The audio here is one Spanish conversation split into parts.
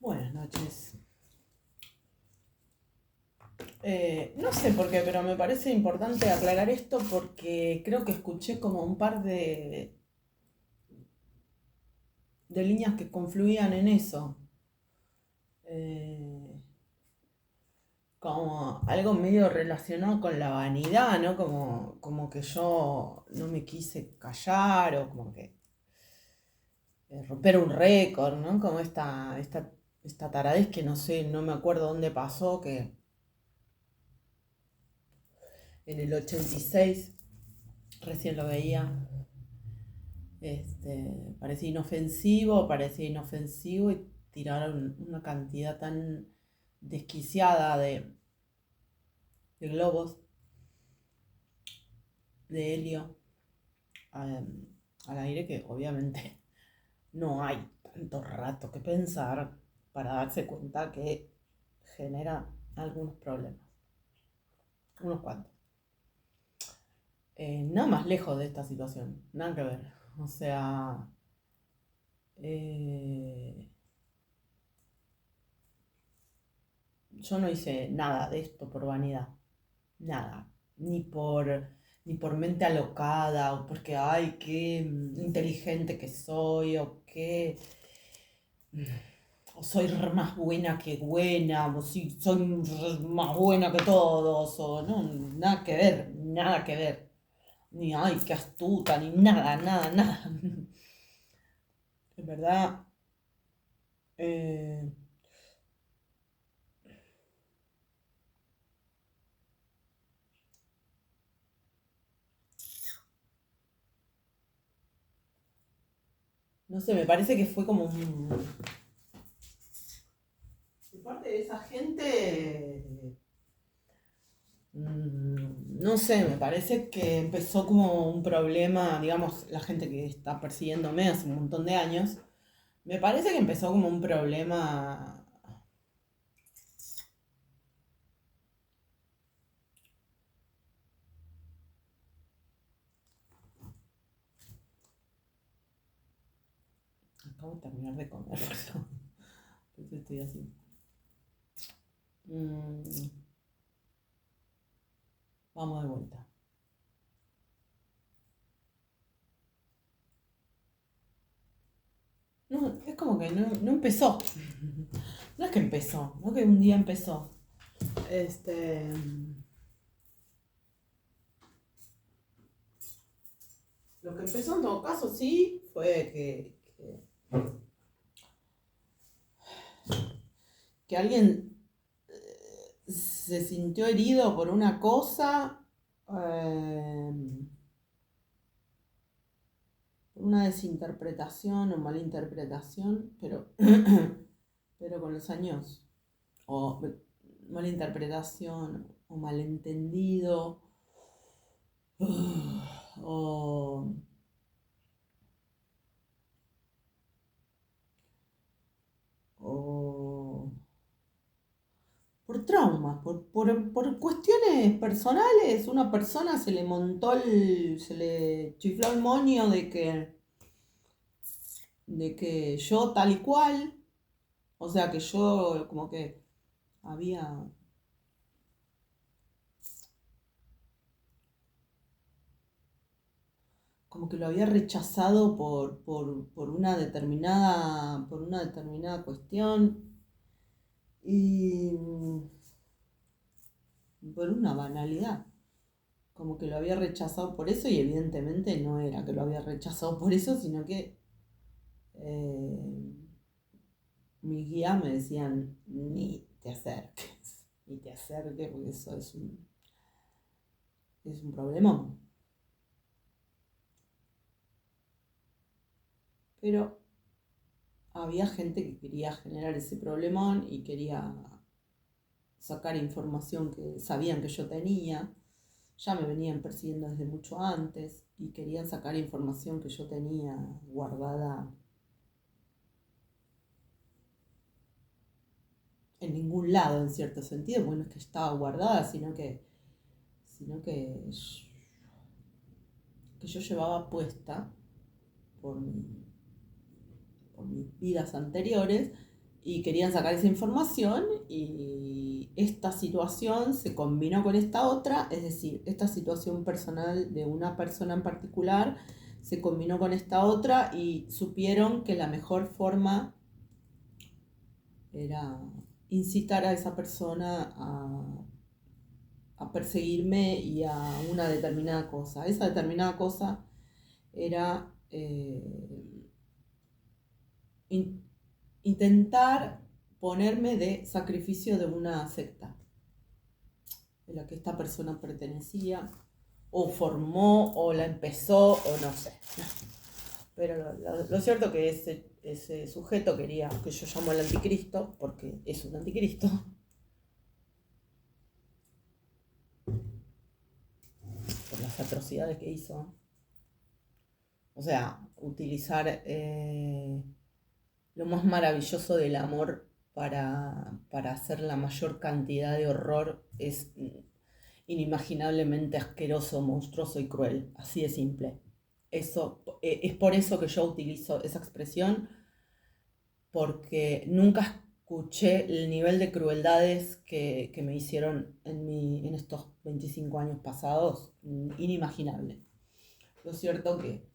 Buenas noches. No sé por qué, pero me parece importante aclarar esto porque creo que escuché como un par de líneas que confluían en eso. Eh, Como algo medio relacionado con la vanidad, ¿no? Como que yo no me quise callar o como que romper un récord, ¿no? Como esta taradez que no sé, no me acuerdo dónde pasó, que en el 86 recién lo veía. Parecía inofensivo y tiraron una cantidad tan desquiciada de globos de helio al, al aire que obviamente no hay tanto rato que pensar para darse cuenta que genera algunos problemas, unos cuantos. Nada más lejos de esta situación, nada que ver. O sea, eh, yo no hice nada de esto por vanidad. Nada, ni por mente alocada, o porque, ay, qué inteligente que soy, o qué, o soy más buena que buena, o si soy más buena que todos, o no, nada que ver, nada que ver. Ni, ay, qué astuta, ni nada, nada, nada. En verdad, eh, no sé, me parece que fue como un... De parte de esa gente, no sé, me parece que empezó como un problema, digamos, la gente que está persiguiéndome hace un montón de años, me parece que empezó como un problema, acabo de terminar de comer, perdón, por eso estoy así. Mm, Vamos de vuelta. No, es como que no empezó. No es que empezó, no es que un día empezó. Este, lo que empezó en todo caso sí fue que alguien se sintió herido por una cosa, eh, por una desinterpretación o malinterpretación, pero con los años, o malinterpretación o malentendido, o, o por traumas, por cuestiones personales, una persona se le montó se le chifló el moño de que yo tal y cual, o sea que yo como que había, como que lo había rechazado por una determinada cuestión y por una banalidad. Como que lo había rechazado por eso y evidentemente no era que lo había rechazado por eso, sino que eh, mis guías me decían, ni te acerques, ni te acerques, porque eso es un problema. Pero había gente que quería generar ese problemón y quería sacar información que sabían que yo tenía. Ya me venían persiguiendo desde mucho antes y querían sacar información que yo tenía guardada en ningún lado, en cierto sentido. Bueno, es que estaba guardada, sino que yo llevaba puesta por, mi- por mis vidas anteriores y querían sacar esa información y esta situación se combinó con esta otra, es decir, esta situación personal de una persona en particular se combinó con esta otra y supieron que la mejor forma era incitar a esa persona a perseguirme y a una determinada cosa. Esa determinada cosa era in- intentar ponerme de sacrificio de una secta de la que esta persona pertenecía, o formó, o la empezó, o no sé. Pero lo cierto que ese sujeto quería, que yo llamo el anticristo, porque es un anticristo, por las atrocidades que hizo. O sea, utilizar lo más maravilloso del amor para hacer la mayor cantidad de horror es inimaginablemente asqueroso, monstruoso y cruel. Así de simple. Eso, es por eso que yo utilizo esa expresión, porque nunca escuché el nivel de crueldades que me hicieron en estos 25 años pasados, inimaginable. Lo cierto que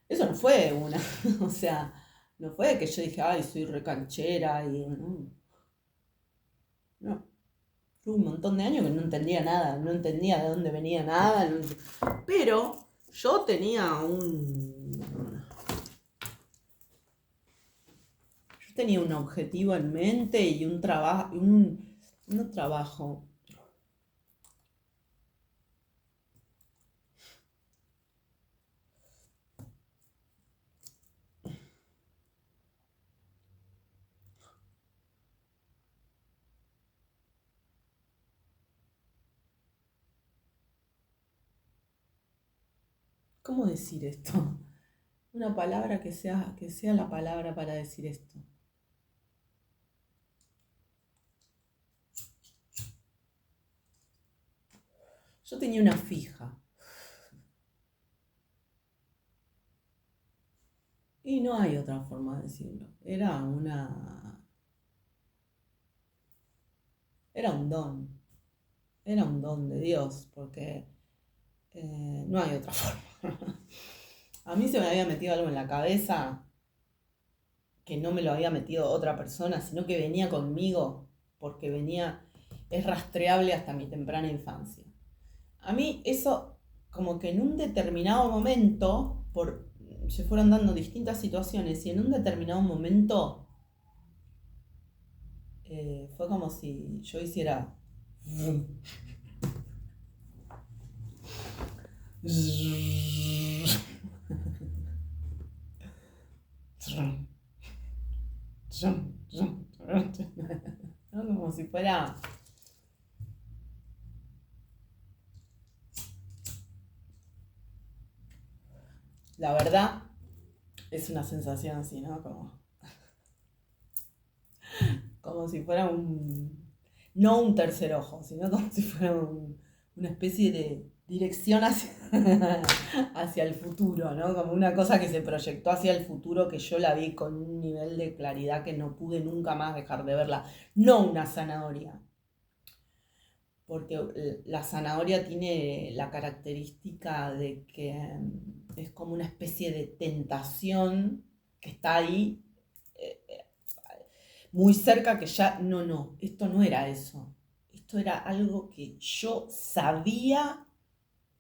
eso no fue una, o sea, no fue que yo dije, ay, soy recanchera y no. Tuve un montón de años que no entendía nada, no entendía de dónde venía nada, pero yo tenía un objetivo en mente y un trabajo, no trabajo, ¿cómo decir esto? Una palabra que sea la palabra para decir esto. Yo tenía una fija. Y no hay otra forma de decirlo. Era un don. Era un don de Dios, porque no hay otra forma. A mí se me había metido algo en la cabeza que no me lo había metido otra persona, sino que venía conmigo, porque es rastreable hasta mi temprana infancia. A mí eso, como que en un determinado momento, se fueron dando distintas situaciones y en un determinado momento fue como si yo hiciera... ¿no? Como si fuera... La verdad, es una sensación así, ¿no? Como si fuera no un tercer ojo, sino como si fuera una especie de dirección hacia el futuro, ¿no? Como una cosa que se proyectó hacia el futuro, que yo la vi con un nivel de claridad que no pude nunca más dejar de verla. No una zanahoria, porque la zanahoria tiene la característica de que es como una especie de tentación que está ahí eh, muy cerca, que ya, no, esto no era eso. Esto era algo que yo sabía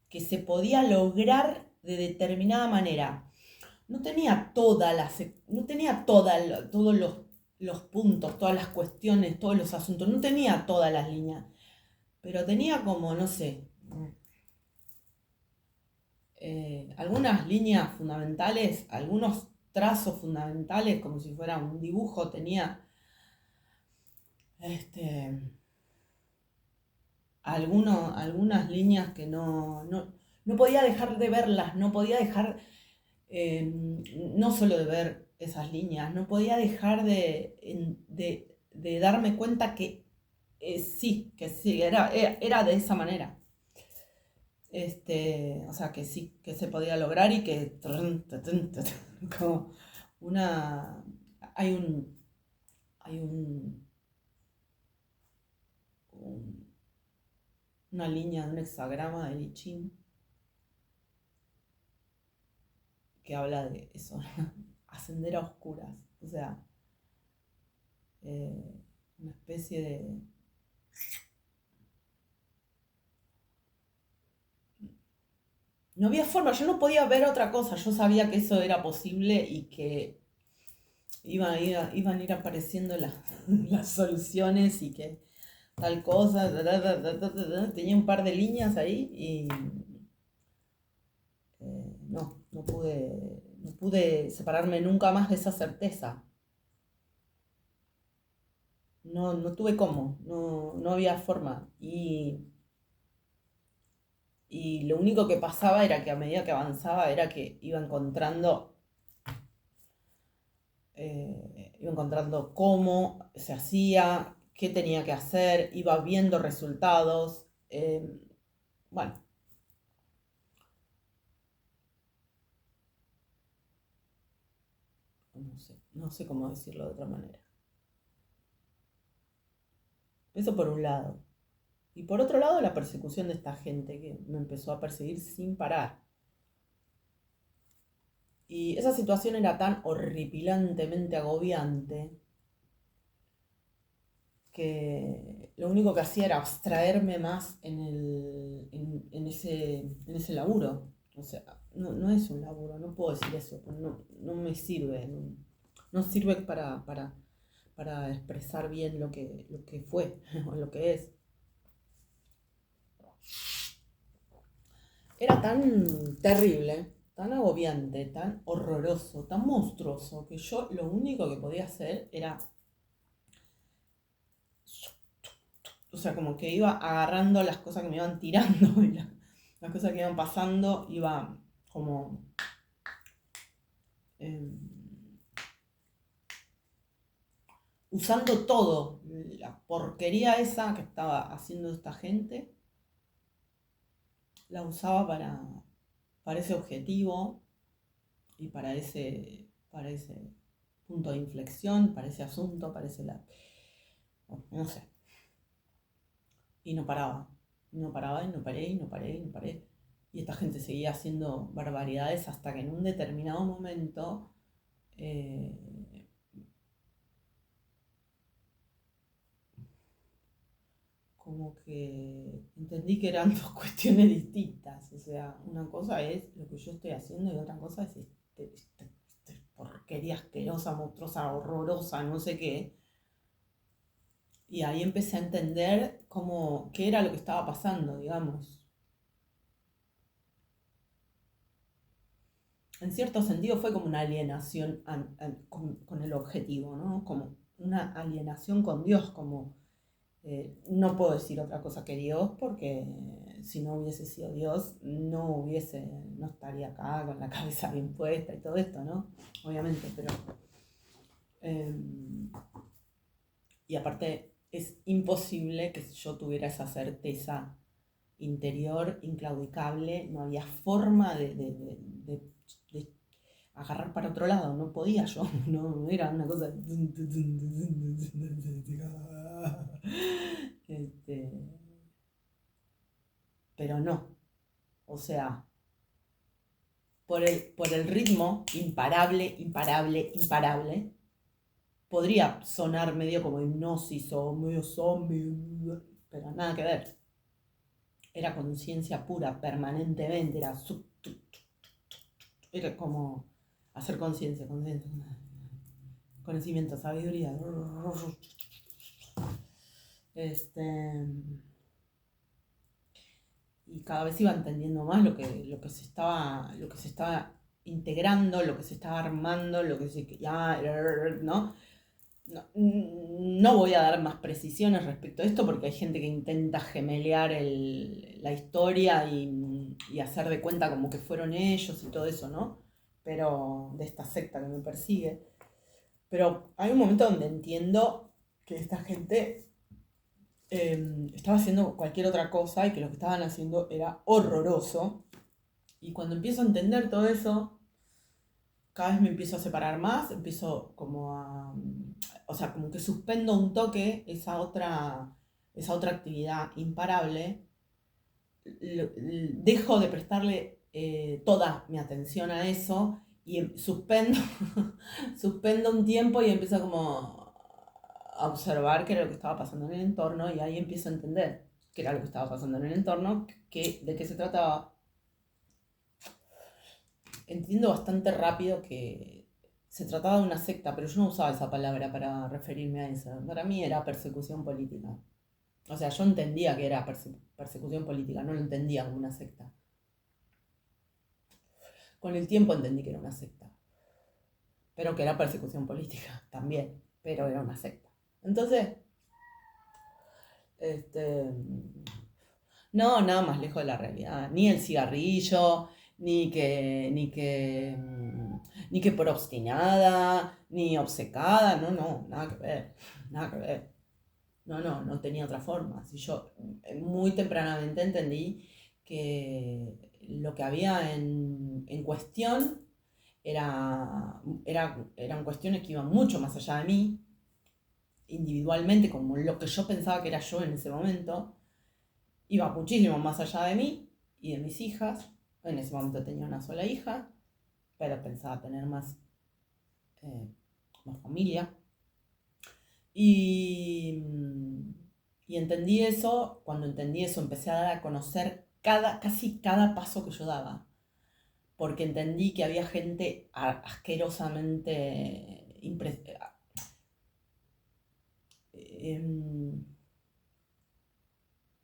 que se podía lograr de determinada manera. No tenía todos los puntos, todas las cuestiones, todos los asuntos, no tenía todas las líneas, pero tenía como, no sé, algunas líneas fundamentales, algunos trazos fundamentales, como si fuera un dibujo, tenía este, algunas líneas que no podía dejar de verlas, no podía dejar, no solo de ver esas líneas, no podía dejar de darme cuenta que sí, era de esa manera. O sea, que sí, que se podía lograr y que como una... hay hay un- una línea de un hexagrama de I Ching que habla de eso, ascender a oscuras, o sea, una especie de... No había forma, yo no podía ver otra cosa, yo sabía que eso era posible y que iban a ir apareciendo las soluciones y que tal cosa, tenía un par de líneas ahí y no pude separarme nunca más de esa certeza. No tuve cómo, no había forma. Y lo único que pasaba era que a medida que avanzaba era que iba encontrando cómo se hacía, qué tenía que hacer, iba viendo resultados. Bueno, no sé cómo decirlo de otra manera. Eso por un lado. Y por otro lado, la persecución de esta gente que me empezó a perseguir sin parar. Y esa situación era tan horripilantemente agobiante que lo único que hacía era abstraerme más en ese laburo. O sea, no es un laburo, no puedo decir eso, no me sirve, no sirve para expresar bien lo que fue o lo que es. Era tan terrible, tan agobiante, tan horroroso, tan monstruoso, que yo lo único que podía hacer era, o sea, como que iba agarrando las cosas que me iban tirando y las cosas que iban pasando, iba como eh, usando todo, la porquería esa que estaba haciendo esta gente, la usaba para ese objetivo y para ese punto de inflexión, para ese asunto, no sé. Y no paraba, no paraba y no paré y no paré y no paré. Y esta gente seguía haciendo barbaridades hasta que en un determinado momento eh, como que entendí que eran dos cuestiones distintas. O sea, una cosa es lo que yo estoy haciendo y otra cosa es este porquería asquerosa, monstruosa, horrorosa, no sé qué. Y ahí empecé a entender qué era lo que estaba pasando, digamos. En cierto sentido fue como una alienación con el objetivo, ¿no? Como una alienación con Dios, como no puedo decir otra cosa que Dios, porque si no hubiese sido Dios, no estaría acá con la cabeza bien puesta y todo esto, ¿no? Obviamente, pero eh, y aparte es imposible que yo tuviera esa certeza interior inclaudicable, no había forma de agarrar para otro lado, no podía yo, no era una cosa... Este, pero no, o sea, por el ritmo imparable, imparable, imparable, podría sonar medio como hipnosis o medio zombie, pero nada que ver. Era conciencia pura, permanentemente, era como hacer conciencia, conocimiento, sabiduría. Este, y cada vez iba entendiendo más lo que se estaba integrando, lo que se estaba armando, lo que se ya, ¿no? No voy a dar más precisiones respecto a esto porque hay gente que intenta gemelear la historia y hacer de cuenta como que fueron ellos y todo eso, ¿no? Pero de esta secta que me persigue. Pero hay un momento donde entiendo que esta gente estaba haciendo cualquier otra cosa y que lo que estaban haciendo era horroroso. Y cuando empiezo a entender todo eso, cada vez me empiezo a separar más, empiezo como o sea, como que suspendo un toque esa otra actividad imparable, dejo de prestarle toda mi atención a eso y suspendo, suspendo un tiempo y empiezo como a observar qué era lo que estaba pasando en el entorno y ahí empiezo a entender qué era lo que estaba pasando en el entorno, de qué se trataba. Entiendo bastante rápido que se trataba de una secta, pero yo no usaba esa palabra para referirme a eso. Para mí era persecución política. O sea, yo entendía que era persecución política, no lo entendía como una secta. Con el tiempo entendí que era una secta, pero que era persecución política también, pero era una secta. Entonces, este, no, nada más lejos de la realidad. Ni el cigarrillo, ni que por obstinada, ni obcecada, no, nada que ver, nada que ver. No tenía otra forma. Si yo muy tempranamente entendí que lo que había en cuestión eran cuestiones que iban mucho más allá de mí, individualmente, como lo que yo pensaba que era yo en ese momento, iba muchísimo más allá de mí y de mis hijas. En ese momento tenía una sola hija, pero pensaba tener eh, más familia. Y, y entendí eso, cuando entendí eso empecé a dar a conocer casi cada paso que yo daba, porque entendí que había gente asquerosamente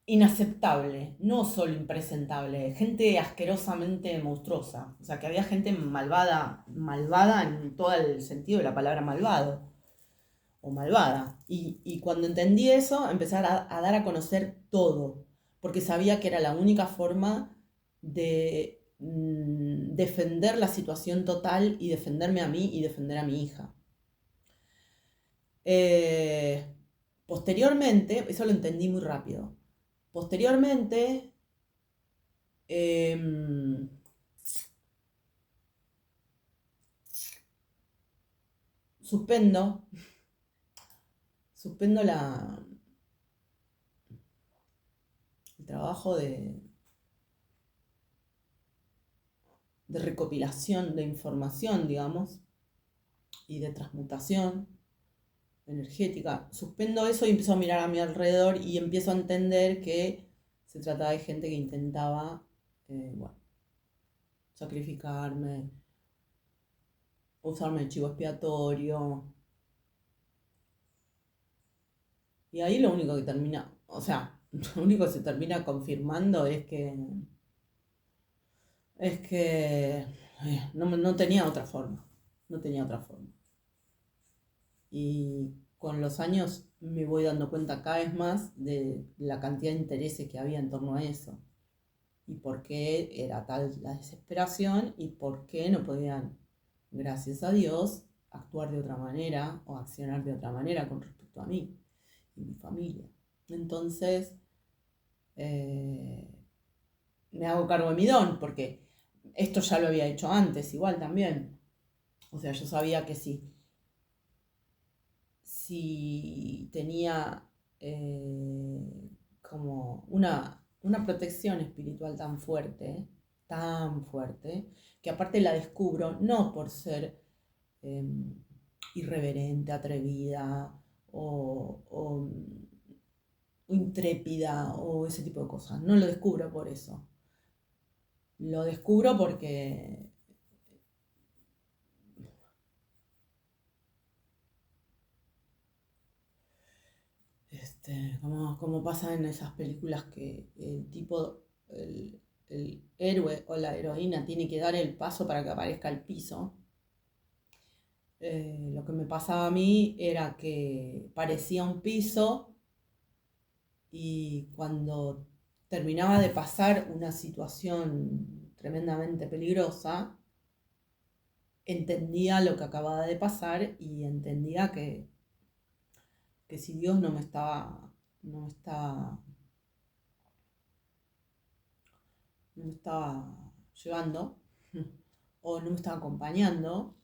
inaceptable, no solo impresentable, gente asquerosamente monstruosa, o sea que había gente malvada, malvada en todo el sentido de la palabra malvado o malvada. Y cuando entendí eso, empecé a dar a conocer todo, porque sabía que era la única forma de defender la situación total y defenderme a mí y defender a mi hija. Eh, Posteriormente, eso lo entendí muy rápido. Posteriormente, em, suspendo, suspendo el trabajo de recopilación de información, digamos, y de transmutación energética. Suspendo eso y empiezo a mirar a mi alrededor y empiezo a entender que se trataba de gente que intentaba, bueno, sacrificarme, usarme de chivo expiatorio. Y ahí lo único que termina, o sea, lo único que se termina confirmando es que no tenía otra forma, no tenía otra forma. Y con los años me voy dando cuenta cada vez más de la cantidad de intereses que había en torno a eso. Y por qué era tal la desesperación y por qué no podían, gracias a Dios, actuar de otra manera o accionar de otra manera con respecto a mí y mi familia. Entonces, eh, me hago cargo de mi don, porque esto ya lo había hecho antes, igual también. O sea, yo sabía que si tenía como una protección espiritual tan fuerte, que aparte la descubro no por ser eh, irreverente, atrevida o intrépida o ese tipo de cosas. No lo descubro por eso. Lo descubro porque como pasa en esas películas que el tipo, el héroe o la heroína tiene que dar el paso para que aparezca el piso. Lo que me pasaba a mí era que parecía un piso y cuando terminaba de pasar una situación tremendamente peligrosa, entendía lo que acababa de pasar y entendía que si Dios no me estaba, no me estaba llevando o no me estaba acompañando,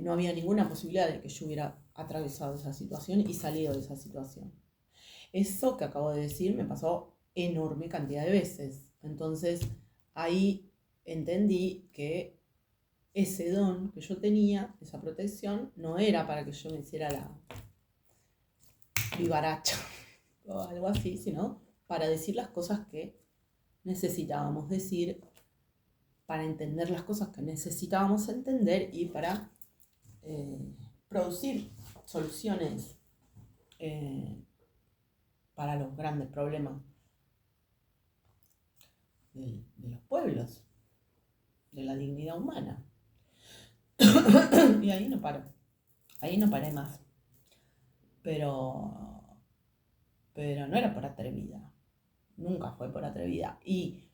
no había ninguna posibilidad de que yo hubiera atravesado esa situación y salido de esa situación. Eso que acabo de decir me pasó enorme cantidad de veces. Entonces ahí entendí que ese don que yo tenía, esa protección, no era para que yo me hiciera la vivaracha o algo así, sino para decir las cosas que necesitábamos decir, para entender las cosas que necesitábamos entender y para producir soluciones para los grandes problemas de los pueblos, de la dignidad humana. Y ahí no paro, ahí no paré más. Pero no era por atrevida, nunca fue por atrevida. Y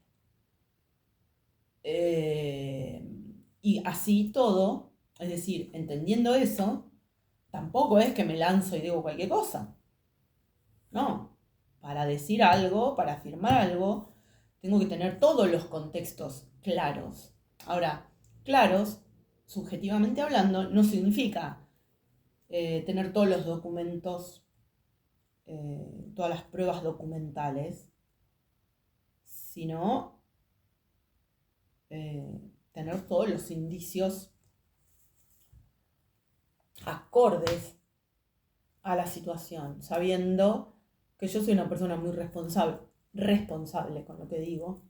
así todo, es decir, entendiendo eso, tampoco es que me lanzo y digo cualquier cosa. No, para decir algo, para afirmar algo, tengo que tener todos los contextos claros. Ahora, claros, subjetivamente hablando, no significa tener todos los documentos, todas las pruebas documentales, sino tener todos los indicios acordes a la situación, sabiendo que yo soy una persona muy responsable con lo que digo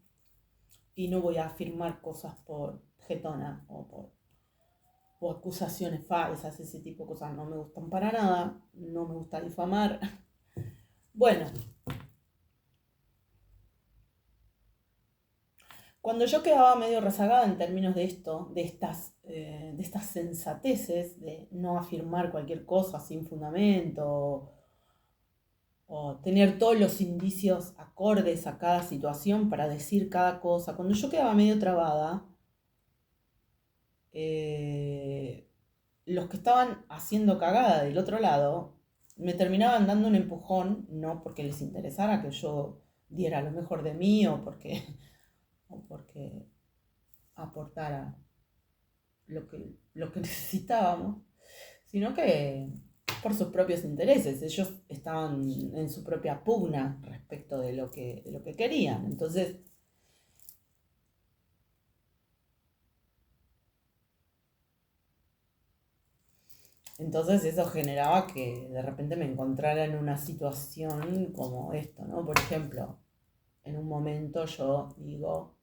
y no voy a afirmar cosas por jetona o acusaciones falsas, ese tipo de cosas no me gustan para nada, no me gusta difamar. Bueno, cuando yo quedaba medio rezagada en términos de esto, de estas sensateces, de no afirmar cualquier cosa sin fundamento, o tener todos los indicios acordes a cada situación para decir cada cosa, cuando yo quedaba medio trabada, los que estaban haciendo cagada del otro lado me terminaban dando un empujón, no porque les interesara que yo diera lo mejor de mí o porque aportara lo que necesitábamos, sino que por sus propios intereses. Ellos estaban en su propia pugna respecto de lo que querían. Entonces eso generaba que de repente me encontrara en una situación como esto, ¿no? Por ejemplo, en un momento yo digo,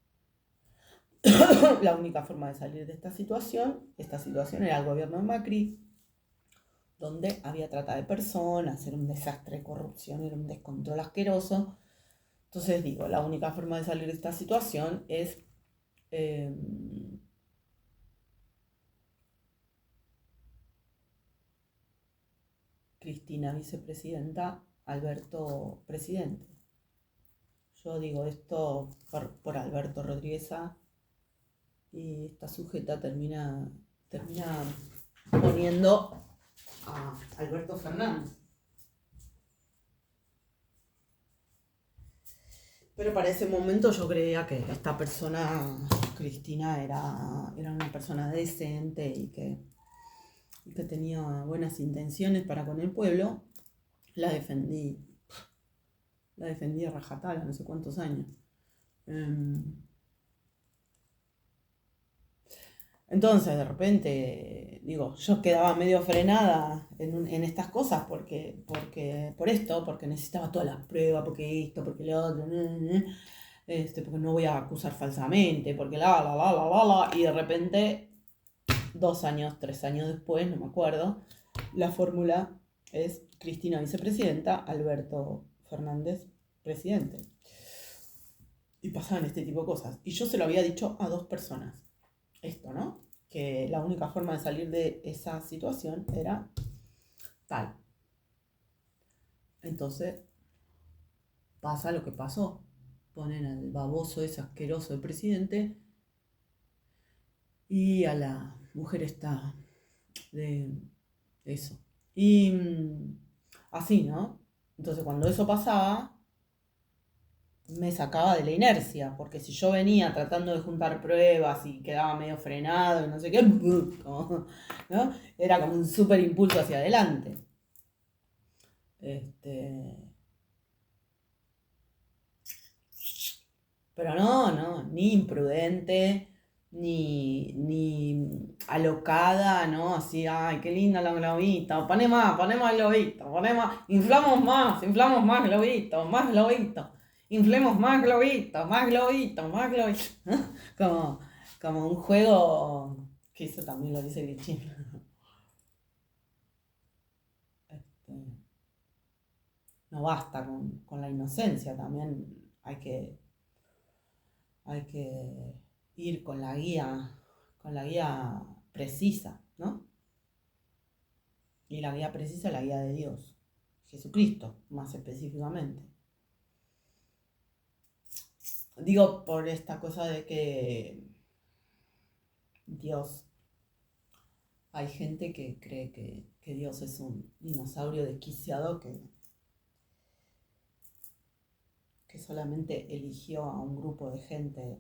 la única forma de salir de esta situación era el gobierno de Macri, donde había trata de personas, era un desastre de corrupción, era un descontrol asqueroso. Entonces digo, la única forma de salir de esta situación es Cristina vicepresidenta, Alberto presidente. Yo digo esto por Alberto Rodríguez y esta sujeta termina poniendo a Alberto Fernández. Pero para ese momento yo creía que esta persona, Cristina, era una persona decente y que tenía buenas intenciones para con el pueblo. La defendí a rajatabla, no sé cuántos años. Entonces, de repente, digo, yo quedaba medio frenada en estas cosas porque necesitaba todas las pruebas, porque esto, porque lo otro, porque no voy a acusar falsamente, porque y de repente, 2 años, 3 años después, no me acuerdo, la fórmula es Cristina vicepresidenta, Alberto Fernández presidente. Y pasaban este tipo de cosas. Y yo se lo había dicho a 2 personas. Esto, ¿no? Que la única forma de salir de esa situación era tal. Entonces, pasa lo que pasó. Ponen al baboso ese asqueroso de presidente y a la mujer esta de eso. Y así, ¿no? Entonces, cuando eso pasaba, me sacaba de la inercia, porque si yo venía tratando de juntar pruebas y quedaba medio frenado y no sé qué, ¿no? Era como un súper impulso hacia adelante. Este, pero no, ni imprudente, ni alocada, ¿no? Así, ay, qué linda la globito, poné más globito, poné más, inflamos más globito, más globito, inflemos más globito, más globito, más globito. Como, como un juego, que eso también lo dice Lichín. Este, no basta con la inocencia, también hay que hay que ir con la guía precisa, ¿no? Y la guía precisa es la guía de Dios, Jesucristo, más específicamente. Digo por esta cosa de que Dios, hay gente que cree que Dios es un dinosaurio desquiciado que solamente eligió a un grupo de gente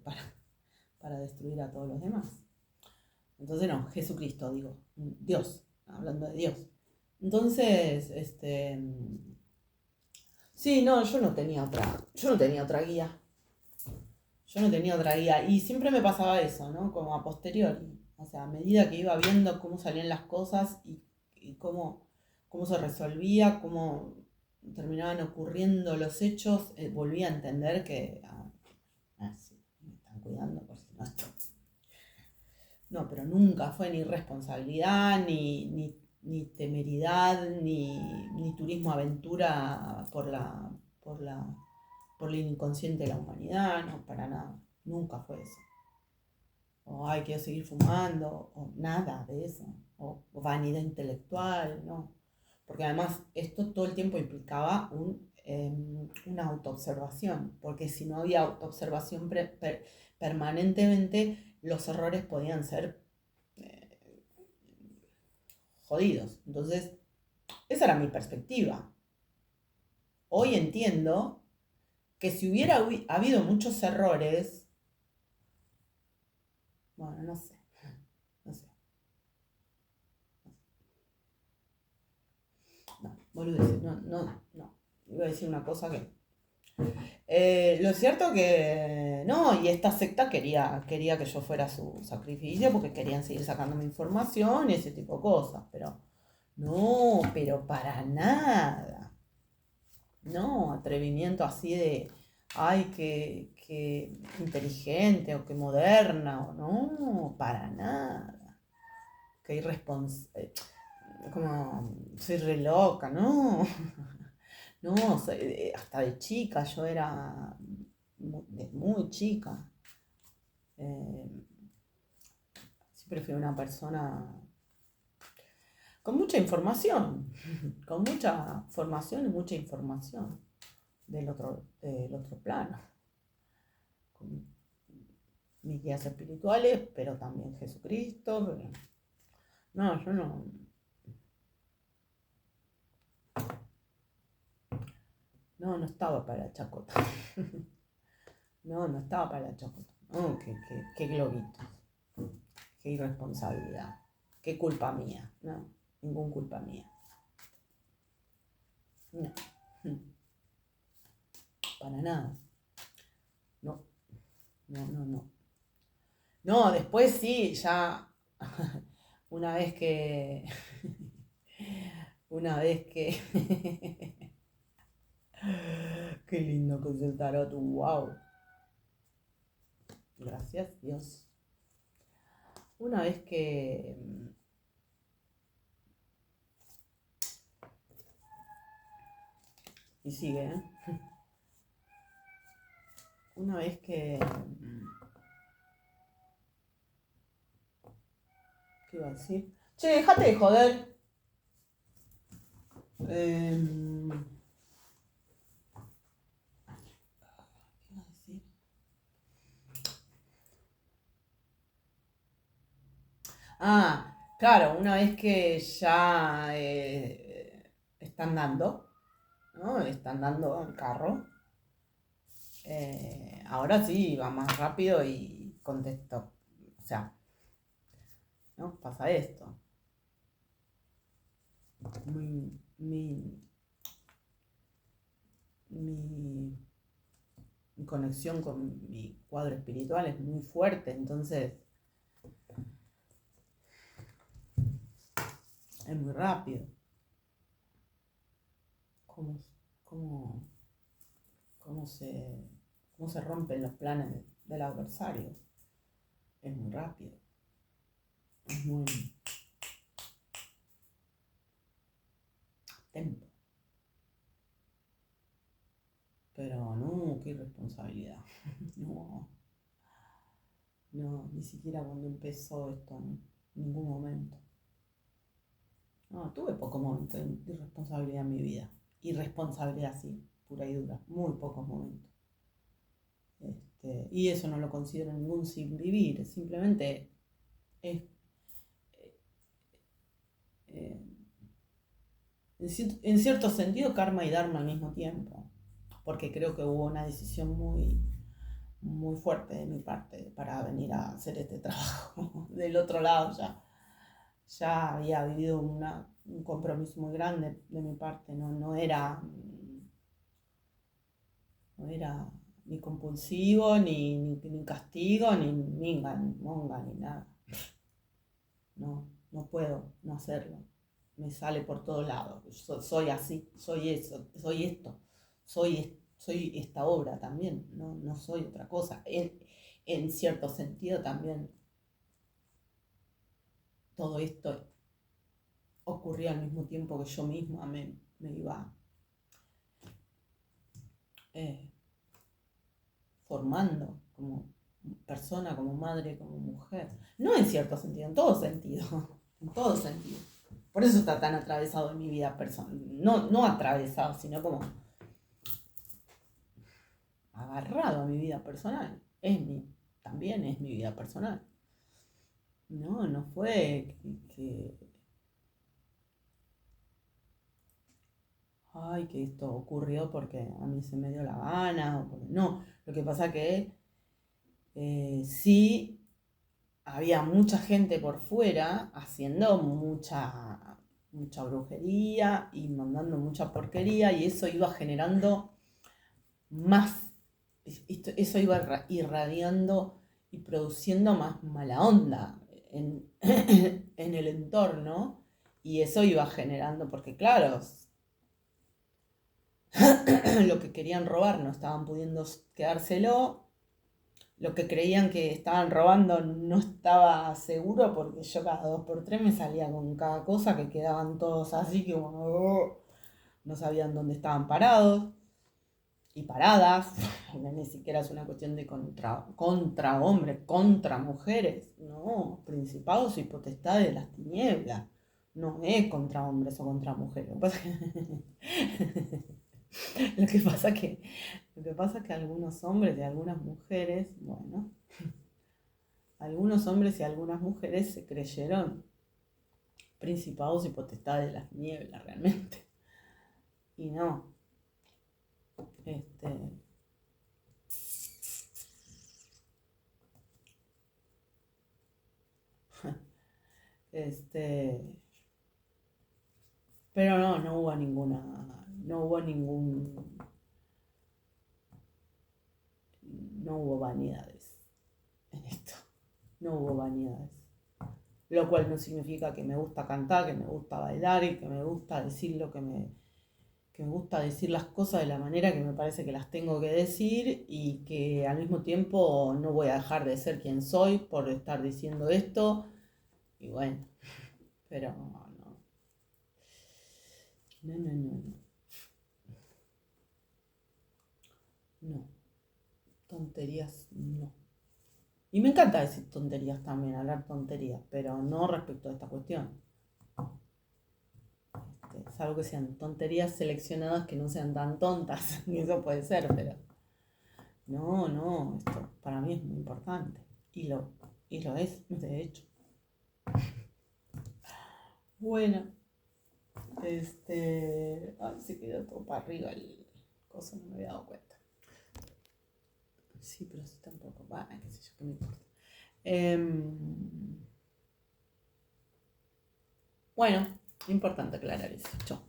para destruir a todos los demás. Entonces no, Jesucristo, digo, Dios, hablando de Dios. Entonces, sí, no, yo no tenía otra guía. Yo no tenía otra guía. Y siempre me pasaba eso, ¿no? Como a posteriori. O sea, a medida que iba viendo cómo salían las cosas y cómo se resolvía, cómo terminaban ocurriendo los hechos, volví a entender que, sí, me están cuidando por si no estoy. No, pero nunca fue ni responsabilidad, ni temeridad, ni turismo aventura por la, por el inconsciente de la humanidad, no, para nada. Nunca fue eso. O hay que seguir fumando, o nada de eso. O vanidad intelectual, no. Porque además esto todo el tiempo implicaba una autoobservación, porque si no había autoobservación permanentemente, los errores podían ser eh, jodidos. Entonces, esa era mi perspectiva. Hoy entiendo que si hubiera habido muchos errores, bueno, no sé, no sé, no, boludeces, no. Iba a decir una cosa que... lo cierto que no, y esta secta quería que yo fuera su sacrificio porque querían seguir sacándome información y ese tipo de cosas, pero no, pero para nada. No, atrevimiento así de, ay, que inteligente o que moderna, o no, para nada. Que irresponsable, como, soy re loca, no. No, hasta de chica, yo era muy chica. Eh, Siempre fui una persona con mucha información, con mucha formación y mucha información del otro plano. Con mis guías espirituales, pero también Jesucristo. No, yo no estaba para la chacota. No estaba para la chacota. No, qué globito. Qué irresponsabilidad. Qué culpa mía. No, ninguna culpa mía. No. Para nada. No, no. No, después sí, ya una vez que... una vez que... Qué lindo que es el tarot, wow. Gracias, Dios. Una vez que... Y sigue, ¿eh? Una vez que... ¿Qué iba a decir? Che, déjate de joder. ¿Qué iba a decir? Ah, claro, una vez que ya están dando, ¿no? Están dando el carro. Ahora sí, va más rápido y contesto. O sea, ¿no? Pasa esto. Mi, mi, mi conexión con mi cuadro espiritual es muy fuerte, entonces es muy rápido. ¿Cómo, cómo, cómo se, cómo se rompen los planes del adversario? Es muy rápido. Es muy tempo. Pero no, qué irresponsabilidad. No, no, ni siquiera cuando empezó esto, en ningún momento. No, tuve pocos momentos de irresponsabilidad en mi vida. Irresponsabilidad, sí, pura y dura. Muy pocos momentos. Y eso no lo considero ningún sin vivir. Simplemente es, eh, en cierto sentido, karma y dharma al mismo tiempo. Porque creo que hubo una decisión muy fuerte de mi parte para venir a hacer este trabajo. Del otro lado ya había vivido un compromiso muy grande de mi parte, no era ni compulsivo, ni castigo, ni minga, ni monga, ni nada. No, no puedo no hacerlo. Me sale por todos lados. Soy así, soy eso, soy esto, soy esta obra también, no soy otra cosa. En cierto sentido también todo esto ocurría al mismo tiempo que yo misma me iba eh, formando como persona, como madre, como mujer. No en cierto sentido, en todo sentido. En todo sentido. Por eso está tan atravesado en mi vida personal. No atravesado, sino como agarrado a mi vida personal. También es mi vida personal. No fue ay, que esto ocurrió porque a mí se me dio la gana, no. Lo que pasa que sí había mucha gente por fuera haciendo mucha brujería y mandando mucha porquería y eso iba generando más, eso iba irradiando y produciendo más mala onda en el entorno y eso iba generando, porque claro, lo que querían robar no estaban pudiendo quedárselo, lo que creían que estaban robando no estaba seguro porque yo cada 2x3 me salía con cada cosa que quedaban todos así que no sabían dónde estaban parados y paradas. Ni siquiera es una cuestión de contra hombres, contra mujeres, no, principados y potestades de las tinieblas. No es contra hombres o contra mujeres. Lo que pasa que, lo que pasa que algunos hombres y algunas mujeres, bueno, algunos hombres y algunas mujeres se creyeron principados y potestades de las nieblas realmente. Y no. Este, este, pero no hubo no hubo no hubo vanidades en esto. No hubo vanidades. Lo cual no significa que me gusta cantar, que me gusta bailar y que me gusta decir que me gusta decir las cosas de la manera que me parece que las tengo que decir y que al mismo tiempo no voy a dejar de ser quien soy por estar diciendo esto. Y bueno, pero no. No, tonterías no. Y me encanta decir tonterías también, hablar tonterías, pero no respecto a esta cuestión. Salvo que sean tonterías seleccionadas que no sean tan tontas, y eso puede ser, pero no, esto para mí es muy importante. Y lo es, de hecho. Bueno, ay, se quedó todo para arriba el coso, no me había dado cuenta. Sí, pero así tampoco. Bueno, qué sé yo, qué me importa. Em, bueno, importante aclarar eso. Chau.